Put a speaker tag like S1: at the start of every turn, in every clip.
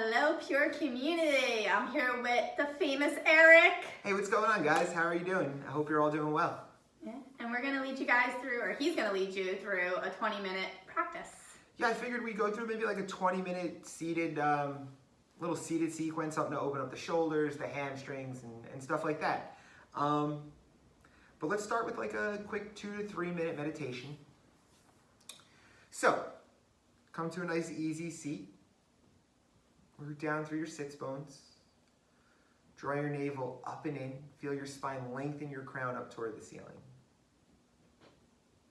S1: Hello, Pure Community. I'm here with the famous Eric.
S2: Hey, what's going on, guys? How are you doing? I hope you're all doing well.
S1: Yeah. And we're going to lead you guys through, or he's going to lead you through a 20-minute practice.
S2: Yeah, I figured we'd go through maybe like a 20-minute seated, little seated sequence, something to open up the shoulders, the hamstrings, and stuff like that. But let's start with like a quick 2 to 3 minute meditation. So, come to a nice easy seat. Root down through your sits bones. Draw your navel up and in. Feel your spine lengthen your crown up toward the ceiling.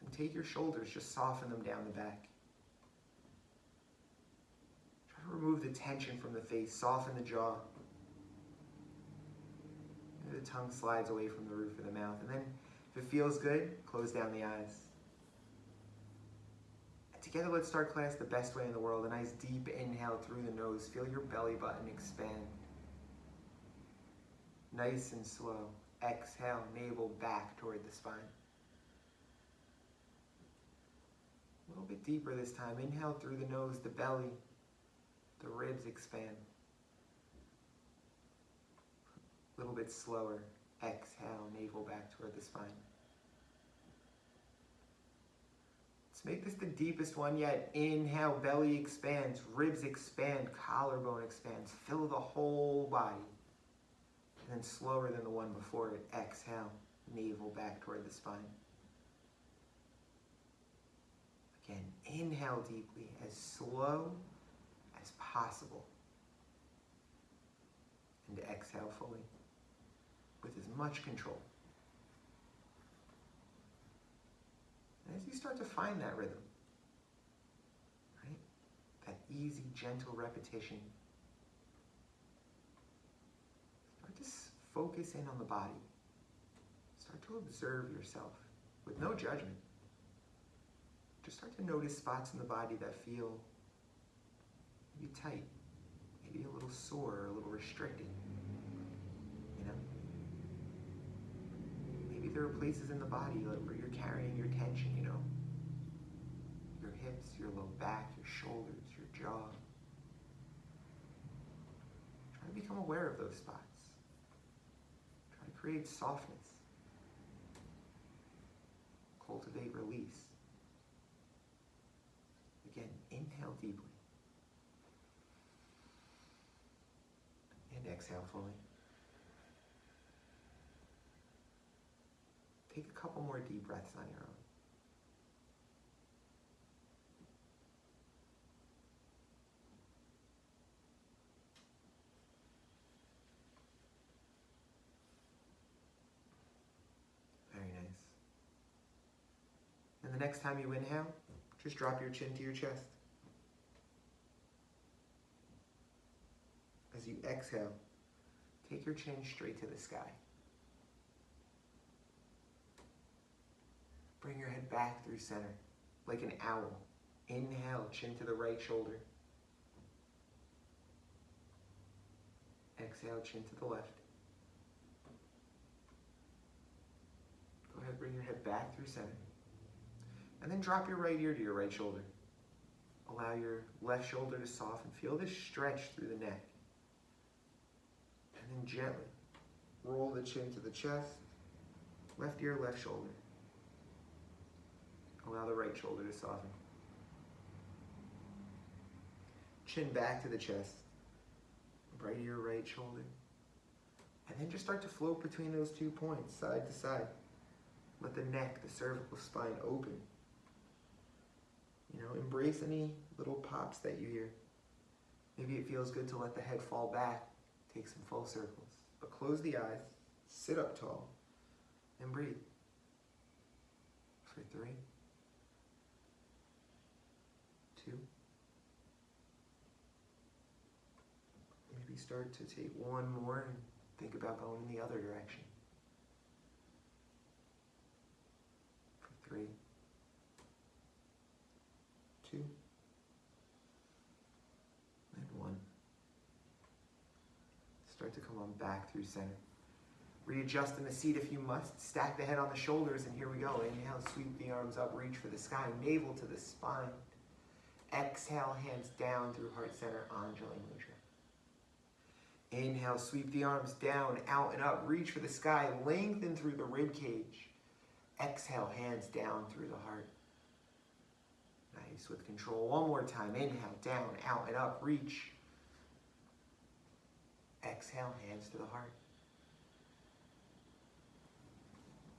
S2: And take your shoulders, just soften them down the back. Try to remove the tension from the face, soften the jaw. Maybe the tongue slides away from the roof of the mouth. And then, if it feels good, close down the eyes. Together, let's start class the best way in the world. A nice deep inhale through the nose. Feel your belly button expand. Nice and slow. Exhale, navel back toward the spine. A little bit deeper this time. Inhale through the nose, the belly, the ribs expand. A little bit slower. Exhale, navel back toward the spine. Make this the deepest one yet. Inhale, belly expands, ribs expand, collarbone expands. Fill the whole body. And then slower than the one before it, exhale, navel back toward the spine. Again, inhale deeply, as slow as possible. And exhale fully, with as much control. And as you start to find that rhythm, right? That easy, gentle repetition, start to focus in on the body. Start to observe yourself with no judgment. Just start to notice spots in the body that feel maybe tight, maybe a little sore or a little restricted. You know? Maybe there are places in the body where you're carrying your tension, you know? Your hips, your low back, your shoulders, your jaw. Try to become aware of those spots. Try to create softness. Cultivate release. Again, inhale deeply. And exhale fully. Take a couple more deep breaths on your own. Very nice. And the next time you inhale, just drop your chin to your chest. As you exhale, take your chin straight to the sky. Bring your head back through center, like an owl. Inhale, chin to the right shoulder. Exhale, chin to the left. Go ahead, bring your head back through center. And then drop your right ear to your right shoulder. Allow your left shoulder to soften. Feel this stretch through the neck. And then gently roll the chin to the chest. Left ear, left shoulder. Allow the right shoulder to soften. Chin back to the chest. Right ear, right shoulder. And then just start to float between those 2 points, side to side. Let the neck, the cervical spine open. You know, embrace any little pops that you hear. Maybe it feels good to let the head fall back. Take some full circles. But close the eyes, sit up tall, and breathe. For 3. 2. Maybe start to take one more and think about going in the other direction. For 3. 2. And 1. Start to come on back through center. Readjust in the seat if you must. Stack the head on the shoulders, and here we go. Inhale, sweep the arms up, reach for the sky, navel to the spine. Exhale, hands down through heart center, Anjali Mudra. Inhale, sweep the arms down, out and up. Reach for the sky, lengthen through the rib cage. Exhale, hands down through the heart. Nice, with control. One more time. Inhale, down, out and up. Reach. Exhale, hands to the heart.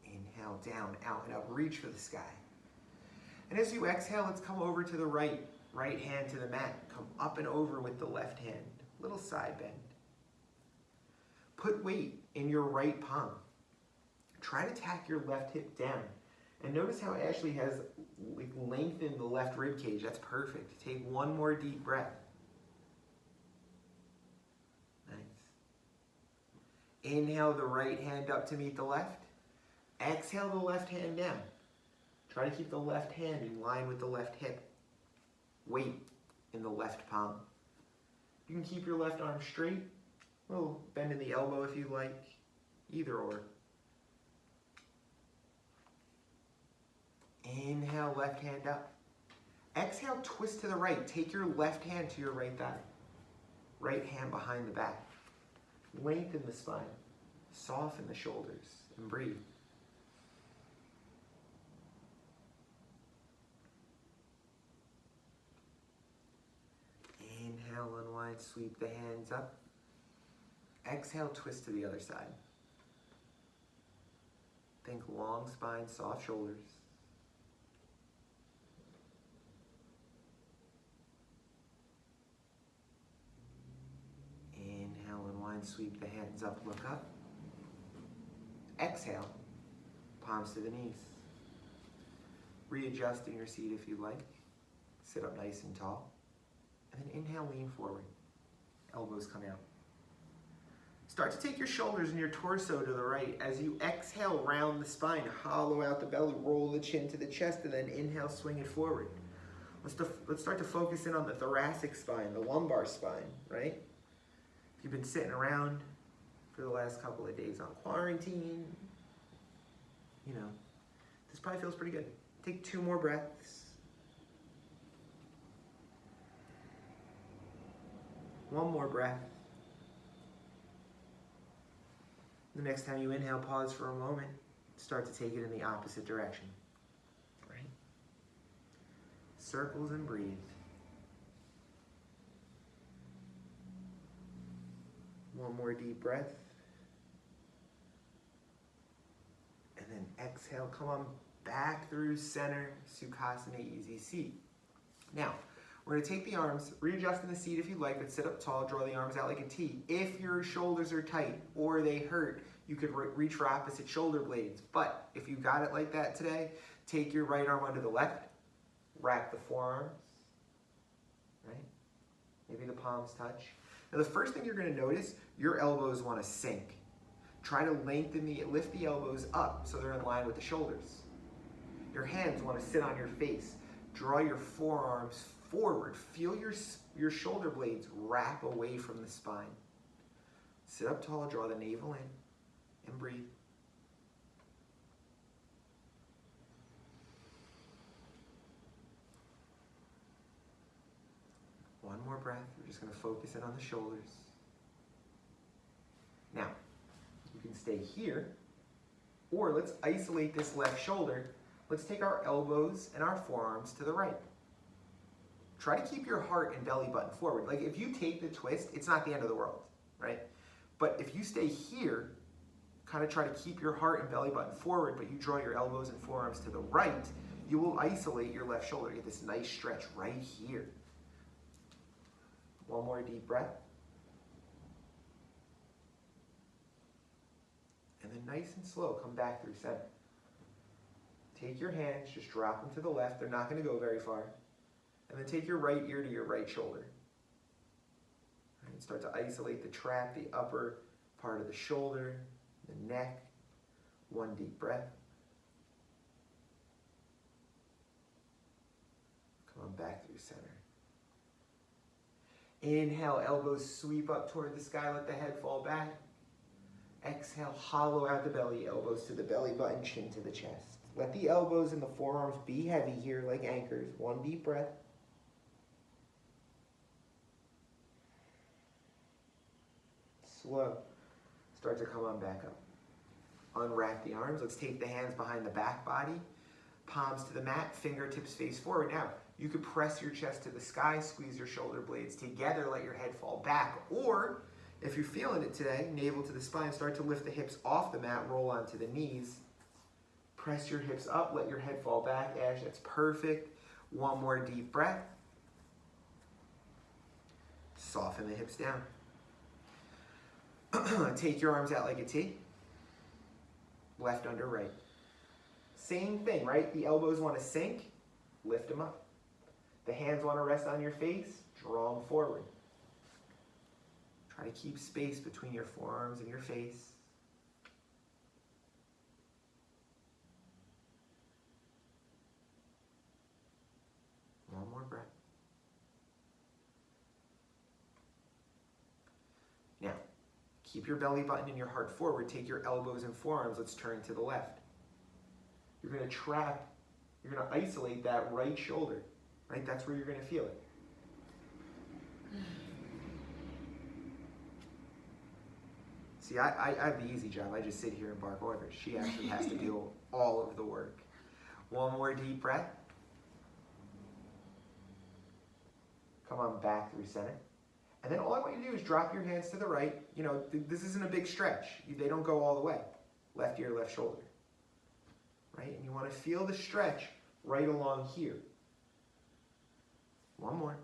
S2: Inhale, down, out and up. Reach for the sky. And as you exhale, let's come over to the right. Right hand to the mat. Come up and over with the left hand. Little side bend. Put weight in your right palm. Try to tack your left hip down. And notice how Ashley has lengthened the left rib cage. That's perfect. Take one more deep breath. Nice. Inhale the right hand up to meet the left. Exhale the left hand down. Try to keep the left hand in line with the left hip. Weight in the left palm. You can keep your left arm straight. A little bend in the elbow if you like. Either or. Inhale, left hand up. Exhale, twist to the right. Take your left hand to your right thigh. Right hand behind the back. Lengthen the spine. Soften the shoulders and breathe. Inhale, unwind, sweep the hands up. Exhale, twist to the other side. Think long spine, soft shoulders. Inhale, unwind, sweep the hands up, look up. Exhale, palms to the knees. Readjust in your seat if you like. Sit up nice and tall. And then inhale, lean forward. Elbows come out. Start to take your shoulders and your torso to the right. As you exhale, round the spine, hollow out the belly, roll the chin to the chest, and then inhale, swing it forward. Let's start to focus in on the thoracic spine, the lumbar spine, right? If you've been sitting around for the last couple of days on quarantine, you know, this probably feels pretty good. Take 2 more breaths. 1 more breath. The next time you inhale, pause for a moment. Start to take it in the opposite direction. Right? Circles and breathe. 1 more deep breath. And then exhale, come on back through center, Sukhasana, easy seat. Now, we're going to take the arms, readjust in the seat if you like, but sit up tall, draw the arms out like a T. If your shoulders are tight or they hurt, you could reach for opposite shoulder blades. But if you got it like that today, take your right arm under the left, wrap the forearms, right? Maybe the palms touch. Now the first thing you're going to notice, your elbows want to sink. Try to lift the elbows up so they're in line with the shoulders. Your hands want to sit on your face. Draw your forearms forward. Feel your shoulder blades wrap away from the spine. Sit up tall, draw the navel in, and breathe. One more breath. We're just going to focus in on the shoulders. Now, you can stay here, or let's isolate this left shoulder. Let's take our elbows and our forearms to the right. Try to keep your heart and belly button forward. Like if you take the twist, it's not the end of the world, right? But if you stay here, kind of try to keep your heart and belly button forward, but you draw your elbows and forearms to the right, you will isolate your left shoulder. Get this nice stretch right here. 1 more deep breath. And then nice and slow, come back through center. Take your hands, just drop them to the left. They're not going to go very far. And then take your right ear to your right shoulder. And start to isolate the trap, the upper part of the shoulder, the neck. 1 deep breath. Come on back through center. Inhale, elbows sweep up toward the sky, let the head fall back. Exhale, hollow out the belly, elbows to the belly button, chin to the chest. Let the elbows and the forearms be heavy here like anchors. 1 deep breath. slow. Start to come on back up. Unwrap the arms. Let's take the hands behind the back body. Palms to the mat, fingertips face forward. Now, you could press your chest to the sky, squeeze your shoulder blades together, let your head fall back. Or, if you're feeling it today, navel to the spine, start to lift the hips off the mat, roll onto the knees. Press your hips up, let your head fall back. Ash, that's perfect. One more deep breath. Soften the hips down. Take your arms out like a T. Left under right. Same thing, right? The elbows want to sink, lift them up. The hands want to rest on your face, draw them forward. Try to keep space between your forearms and your face. One more breath. Now, keep your belly button and your heart forward. Take your elbows and forearms. Let's turn to the left. You're going to isolate that right shoulder, right? That's where you're going to feel it. See, I have the easy job. I just sit here and bark orders. She actually has to do all of the work. One more deep breath. Come on back through center. And then all I want you to do is drop your hands to the right. You know, this isn't a big stretch. They don't go all the way. Left ear, left shoulder. Right? And you want to feel the stretch right along here. One more.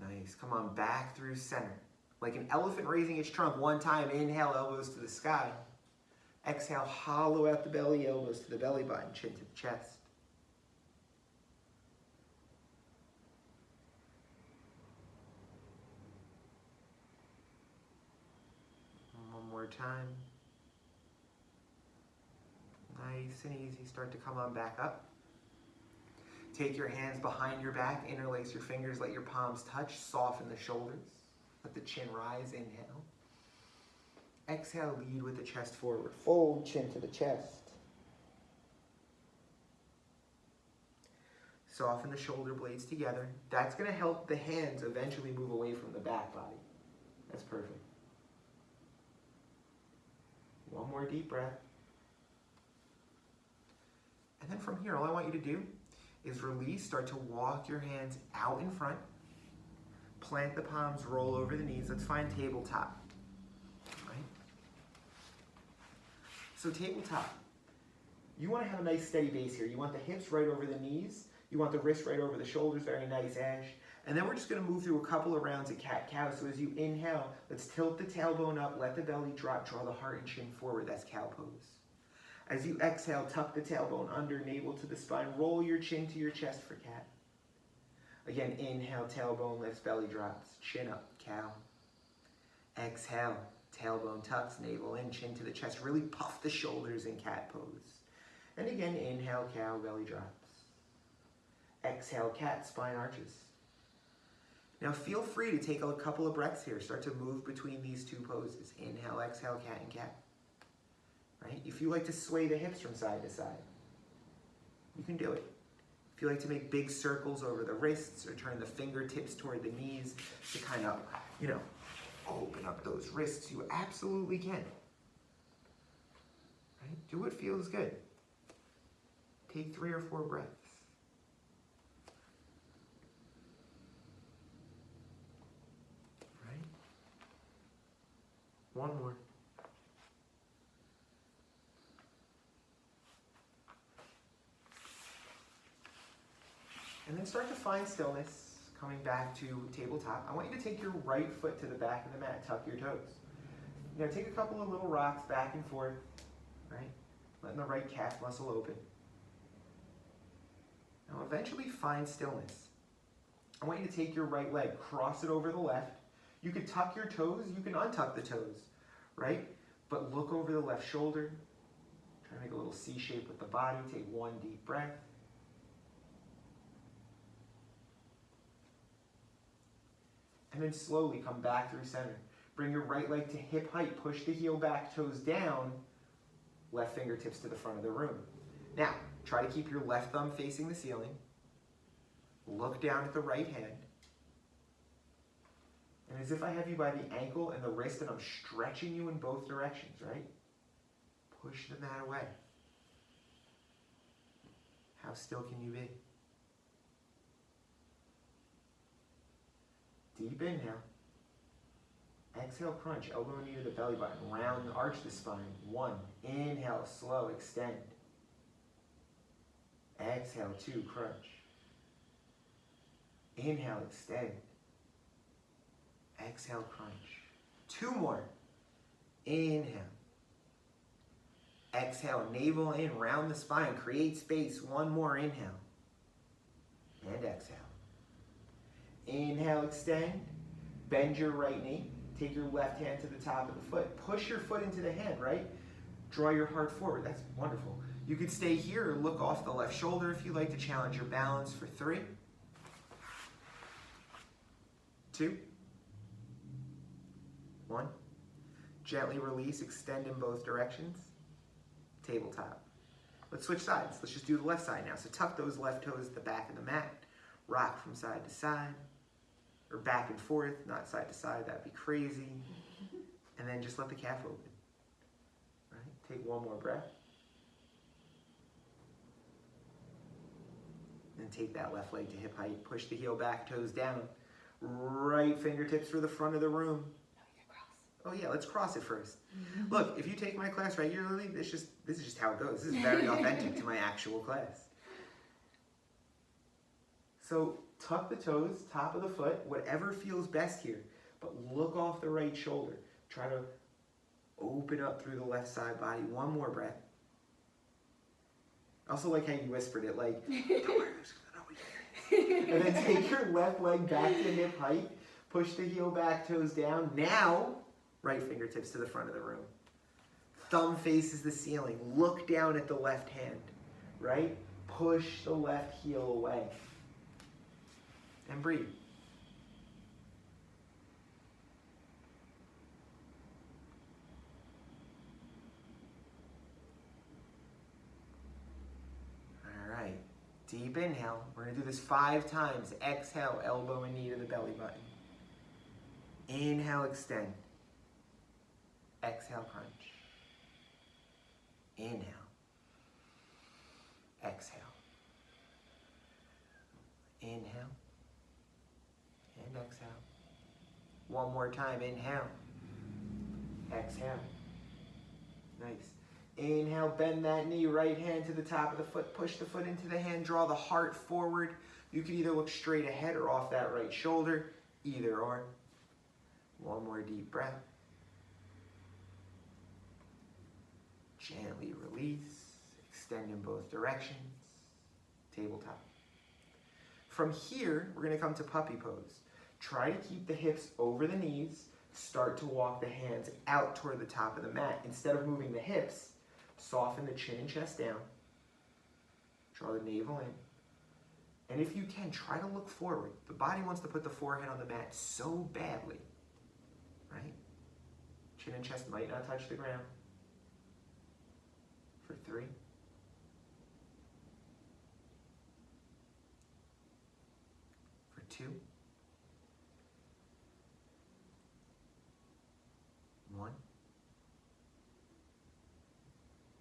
S2: Nice. Come on, back through center. Like an elephant raising its trunk. One time, inhale, elbows to the sky. Exhale, hollow out the belly, elbows to the belly button, chin to the chest. One more time. Nice and easy. Start to come on back up. Take your hands behind your back, interlace your fingers, let your palms touch, soften the shoulders. Let the chin rise, inhale. Exhale, lead with the chest forward. Fold, chin to the chest. Soften the shoulder blades together. That's going to help the hands eventually move away from the back body. That's perfect. One more deep breath. And then from here, all I want you to do is release, start to walk your hands out in front. Plant the palms, roll over the knees. Let's find tabletop. Right? So tabletop, you want to have a nice steady base here. You want the hips right over the knees. You want the wrists right over the shoulders. Very nice, Ash. And then we're just going to move through a couple of rounds of cat-cow. So as you inhale, let's tilt the tailbone up, let the belly drop, draw the heart and chin forward. That's cow pose. As you exhale, tuck the tailbone under, navel to the spine. Roll your chin to your chest for cat. Again, inhale, tailbone lifts, belly drops. Chin up, cow. Exhale, tailbone tucks, navel in, chin to the chest. Really puff the shoulders in cat pose. And again, inhale, cow, belly drops. Exhale, cat, spine arches. Now feel free to take a couple of breaths here. Start to move between these two poses. Inhale, exhale, cat and cat. Right? If you like to sway the hips from side to side, you can do it. If you like to make big circles over the wrists or turn the fingertips toward the knees to kind of, open up those wrists, you absolutely can. Right? Do what feels good. Take 3 or 4 breaths. Right? One more. And then start to find stillness, coming back to tabletop. I want you to take your right foot to the back of the mat, tuck your toes. Take a couple of little rocks back and forth, right? Letting the right calf muscle open. Now eventually find stillness. I want you to take your right leg, cross it over the left. You can tuck your toes, you can untuck the toes, right? But look over the left shoulder. Try to make a little C shape with the body. Take one deep breath. And then slowly come back through center. Bring your right leg to hip height. Push the heel back, toes down. Left fingertips to the front of the room. Now, try to keep your left thumb facing the ceiling. Look down at the right hand. And as if I have you by the ankle and the wrist and I'm stretching you in both directions, right? Push the mat away. How still can you be? Deep inhale. Exhale, crunch, elbow and knee to the belly button. Round, arch the spine. 1. Inhale, slow, extend. Exhale, 2, crunch. Inhale, extend. Exhale, crunch. 2 more. Inhale. Exhale, navel in, round the spine, create space. 1 more, inhale. And exhale. Inhale, extend. Bend your right knee. Take your left hand to the top of the foot. Push your foot into the hand, right? Draw your heart forward. That's wonderful. You could stay here or look off the left shoulder if you like to challenge your balance for 3, 2, 1. Gently release, extend in both directions. Tabletop. Let's switch sides. Let's just do the left side now. So tuck those left toes at the back of the mat. Rock from side to side. Or back and forth, not side to side. That'd be crazy. And then just let the calf open. Right? Take 1 more breath. Then take that left leg to hip height. Push the heel back, toes down. Right fingertips for the front of the room. Oh yeah, let's cross it first. Look, if you take my class regularly, this is just how it goes. This is very authentic to my actual class. So tuck the toes, top of the foot, whatever feels best here. But look off the right shoulder. Try to open up through the left side body. 1 more breath. I also like how you whispered it, like, don't worry, and then take your left leg back to hip height. Push the heel back, toes down. Now, right fingertips to the front of the room. Thumb faces the ceiling. Look down at the left hand, right? Push the left heel away. And breathe. All right. Deep inhale. We're going to do this 5 times. Exhale, elbow and knee to the belly button. Inhale, extend. Exhale, crunch. Inhale. Exhale. Inhale. And exhale. 1 more time. Inhale. Exhale. Nice. Inhale, bend that knee, right hand to the top of the foot. Push the foot into the hand. Draw the heart forward. You can either look straight ahead or off that right shoulder. Either or. 1 more deep breath. Gently release. Extend in both directions. Tabletop. From here, we're going to come to puppy pose. Try to keep the hips over the knees. Start to walk the hands out toward the top of the mat. Instead of moving the hips, soften the chin and chest down. Draw the navel in. And if you can, try to look forward. The body wants to put the forehead on the mat so badly. Right? Chin and chest might not touch the ground. For 3. For 2. 1.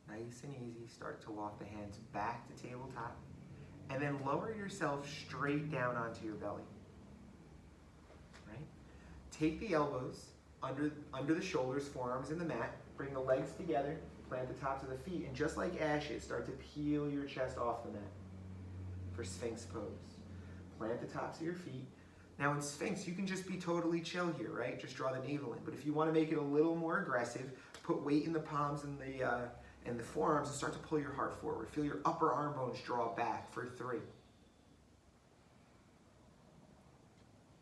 S2: Nice and easy. Start to walk the hands back to tabletop. And then lower yourself straight down onto your belly. Right? Take the elbows under the shoulders, forearms in the mat. Bring the legs together. Plant the tops of the feet. And just like ashes, start to peel your chest off the mat for Sphinx pose. Plant the tops of your feet. Now in Sphinx, you can just be totally chill here, right? Just draw the navel in. But if you want to make it a little more aggressive, put weight in the palms and the forearms and start to pull your heart forward. Feel your upper arm bones draw back for 3.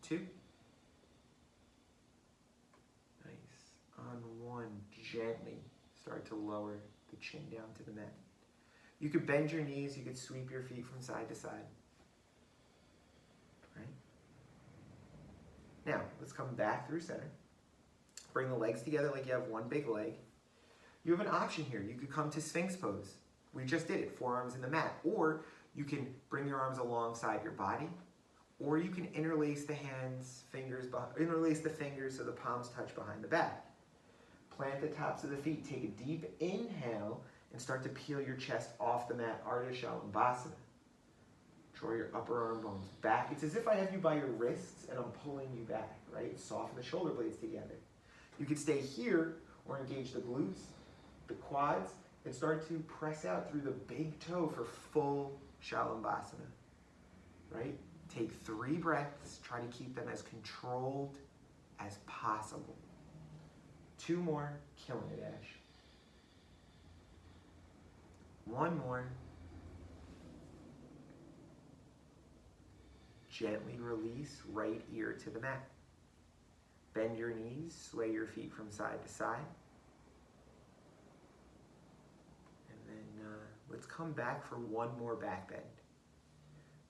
S2: 2. Nice. On 1, gently start to lower the chin down to the mat. You could bend your knees, you could sweep your feet from side to side. Right? Now, let's come back through center. Bring the legs together like you have 1 big leg. You have an option here. You could come to Sphinx pose. We just did it, forearms in the mat. Or you can bring your arms alongside your body, Or you can interlace the interlace the fingers so the palms touch behind the back. Plant the tops of the feet. Take a deep inhale and start to peel your chest off the mat, Ardha Shalabhasana. Draw your upper arm bones back. It's as if I have you by your wrists and I'm pulling you back, right? Soften the shoulder blades together. You could stay here or engage the glutes, the quads, and start to press out through the big toe for full Shalabhasana, right? Take 3 breaths. Try to keep them as controlled as possible. 2 more. Killing it, Ash. 1 more. Gently release right ear to the mat. Bend your knees, sway your feet from side to side. And then let's come back for 1 more back bend,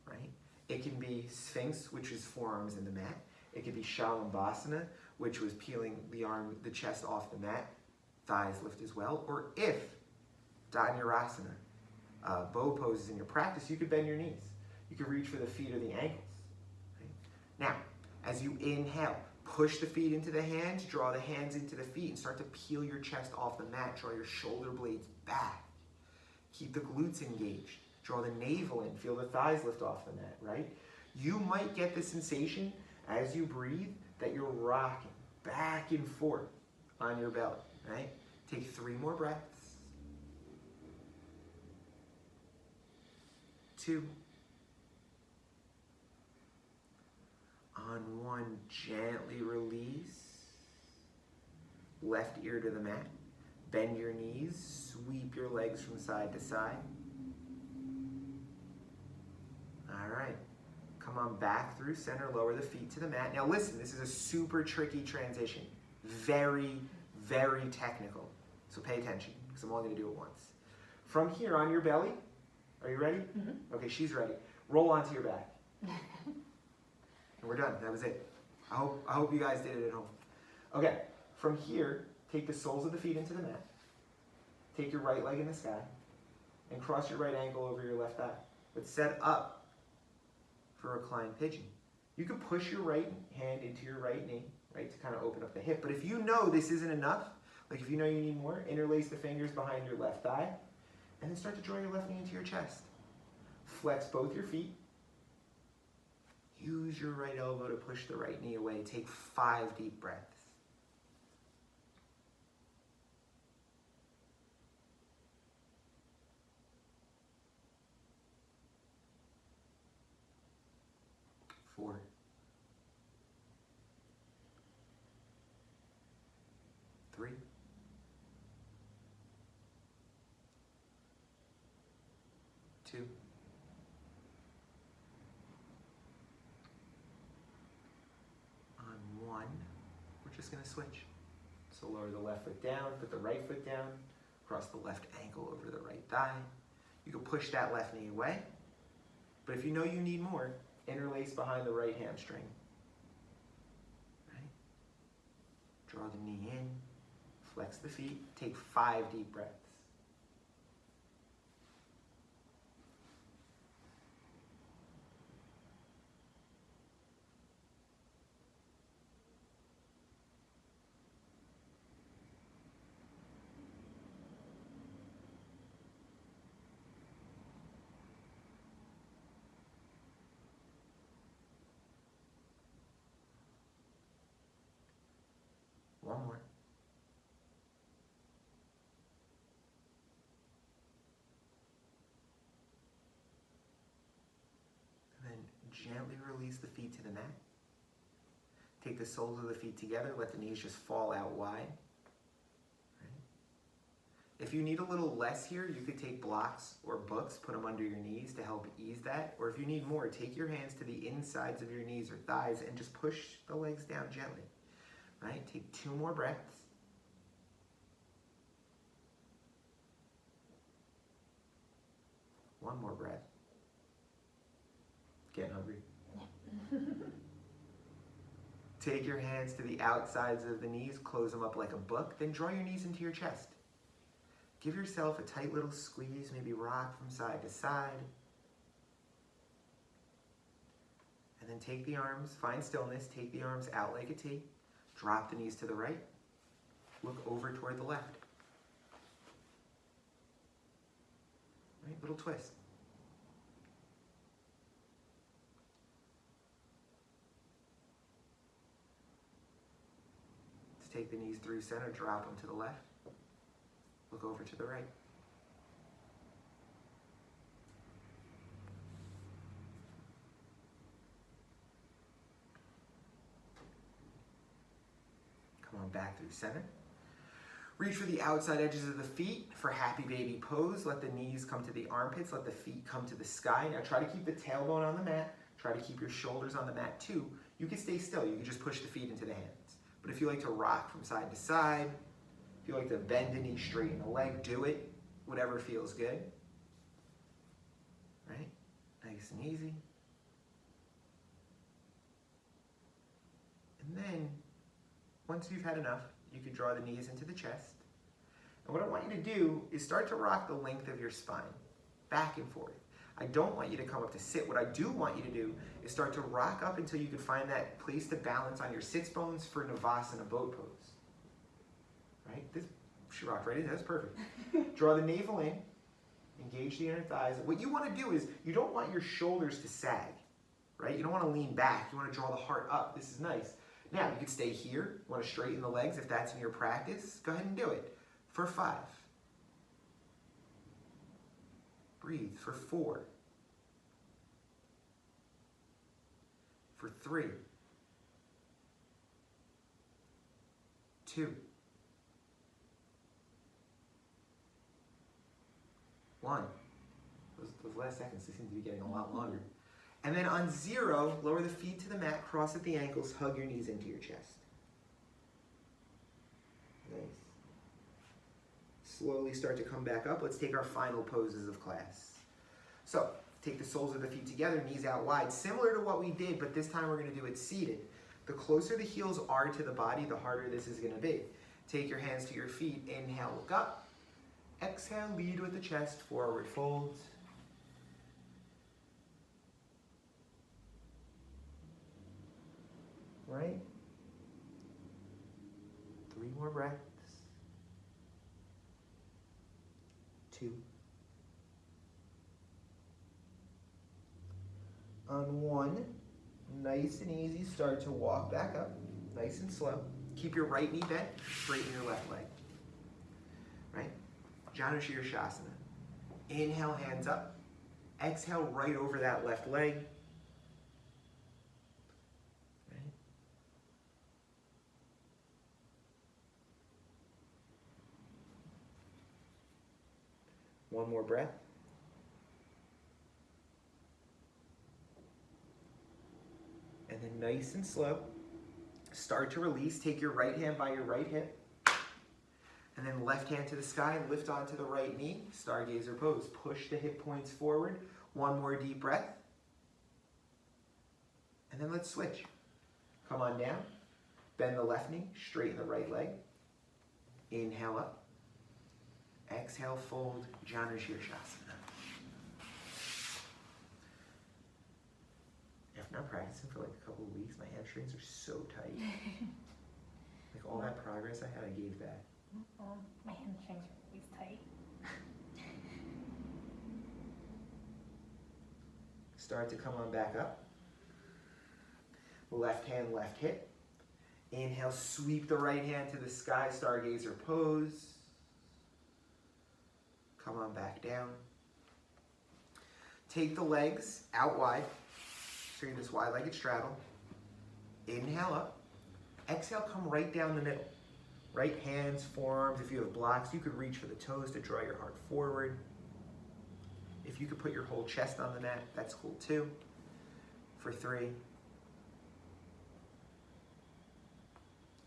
S2: right? It can be Sphinx, which is forearms in the mat. It could be Shalabhasana, which was peeling the chest off the mat, thighs lift as well. Or if Dhanurasana, bow poses in your practice, you could bend your knees. You could reach for the feet or the ankles. Now, as you inhale, push the feet into the hands, draw the hands into the feet, and start to peel your chest off the mat. Draw your shoulder blades back. Keep the glutes engaged. Draw the navel in. Feel the thighs lift off the mat, right? You might get the sensation as you breathe that you're rocking back and forth on your belly, right? Take 3 more breaths. 2. On 1, gently release. Left ear to the mat. Bend your knees. Sweep your legs from side to side. All right. Come on back through center. Lower the feet to the mat. Now listen, this is a super tricky transition. Very, very technical. So pay attention because I'm only going to do it once. From here on your belly. Are you ready? Mm-hmm. Okay, she's ready. Roll onto your back. And we're done. That was it. I hope you guys did it at home. Okay, from here, take the soles of the feet into the mat. Take your right leg in the sky and cross your right ankle over your left thigh. But set up for reclined pigeon. You can push your right hand into your right knee, right, to kind of open up the hip. But if you know this isn't enough, like if you know you need more, interlace the fingers behind your left thigh and then start to draw your left knee into your chest. Flex both your feet. Use your right elbow to push the right knee away. Take 5 deep breaths. Four. 3. 2. On 1, we're just going to switch. So lower the left foot down, put the right foot down, cross the left ankle over the right thigh. You can push that left knee away. But if you know you need more, interlace behind the right hamstring. Right? Draw the knee in, flex the feet, take 5 deep breaths. One more. And then gently release the feet to the mat. Take the soles of the feet together. Let the knees just fall out wide. Right? If you need a little less here, you could take blocks or books, put them under your knees to help ease that. Or if you need more, take your hands to the insides of your knees or thighs and just push the legs down gently. Right? Take 2 more breaths. One more breath. Getting hungry? Take your hands to the outsides of the knees, close them up like a book, then draw your knees into your chest. Give yourself a tight little squeeze, maybe rock from side to side. And then take the arms, find stillness, take the arms out like a T. Drop the knees to the right. Look over toward the left. Right, little twist. Let's take the knees through center, drop them to the left. Look over to the right. Come on back through center. Reach for the outside edges of the feet for happy baby pose. Let the knees come to the armpits. Let the feet come to the sky. Now try to keep the tailbone on the mat. Try to keep your shoulders on the mat too. You can stay still. You can just push the feet into the hands. But if you like to rock from side to side, if you like to bend a knee, straighten a leg, do it. Whatever feels good. Right? Nice and easy. And then, once you've had enough, you can draw the knees into the chest. And what I want you to do is start to rock the length of your spine, back and forth. I don't want you to come up to sit. What I do want you to do is start to rock up until you can find that place to balance on your sits bones for Navasana boat pose. Right? This, she rocked right in, that's perfect. Draw the navel in, engage the inner thighs. What you want to do is, you don't want your shoulders to sag, right? You don't want to lean back. You want to draw the heart up. This is nice. Now, you can stay here. You want to straighten the legs if that's in your practice. Go ahead and do it. For 5. Breathe. For 4. For 3. 2. 1. Those last seconds, they seem to be getting a lot longer. And then on 0, lower the feet to the mat, cross at the ankles, hug your knees into your chest. Nice. Slowly start to come back up. Let's take our final poses of class. So, take the soles of the feet together, knees out wide, similar to what we did, but this time we're going to do it seated. The closer the heels are to the body, the harder this is going to be. Take your hands to your feet, inhale, look up. Exhale, lead with the chest, forward fold. Right? 3 more breaths. 2. On 1, nice and easy, start to walk back up, nice and slow. Keep your right knee bent, straighten your left leg. Right? Janushirshasana. Inhale, hands up. Exhale, right over that left leg. One more breath. And then nice and slow, start to release. Take your right hand by your right hip. And then left hand to the sky, lift onto the right knee. Stargazer pose. Push the hip points forward. One more deep breath. And then let's switch. Come on down. Bend the left knee, straighten the right leg. Inhale up. Exhale, fold, Janushirshasana. After not practicing for like a couple of weeks, my hamstrings are so tight. Like all that progress I had, I gave back.
S1: My hamstrings are always tight.
S2: Start to come on back up. Left hand, left hip. Inhale, sweep the right hand to the sky, Stargazer pose. Come on back down. Take the legs out wide. So you're this wide-legged straddle. Inhale up. Exhale, come right down the middle. Right hands, forearms. If you have blocks, you could reach for the toes to draw your heart forward. If you could put your whole chest on the mat, that's cool too. For 3,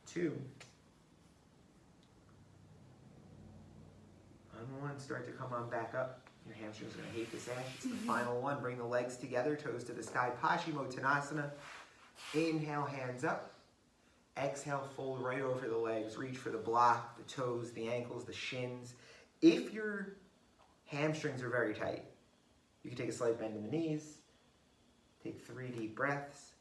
S2: 2, on 1, start to come on back up. Your hamstrings are going to hate this, Ash. It's the final one. Bring the legs together, toes to the sky, Paschimottanasana. Inhale, hands up. Exhale, fold right over the legs. Reach for the block, the toes, the ankles, the shins. If your hamstrings are very tight, you can take a slight bend in the knees. Take 3 deep breaths.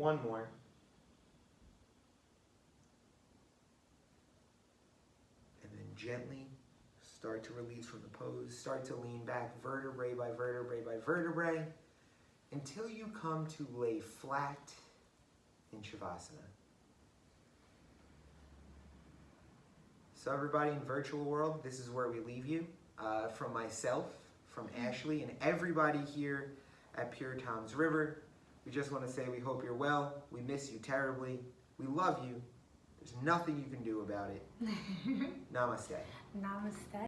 S2: One more. And then gently start to release from the pose. Start to lean back vertebrae by vertebrae by vertebrae until you come to lay flat in Shavasana. So everybody in virtual world, this is where we leave you. From myself, from Ashley, and everybody here at Pure Tom's River, we just want to say we hope you're well. We miss you terribly. We love you. There's nothing you can do about it. Namaste.
S1: Namaste.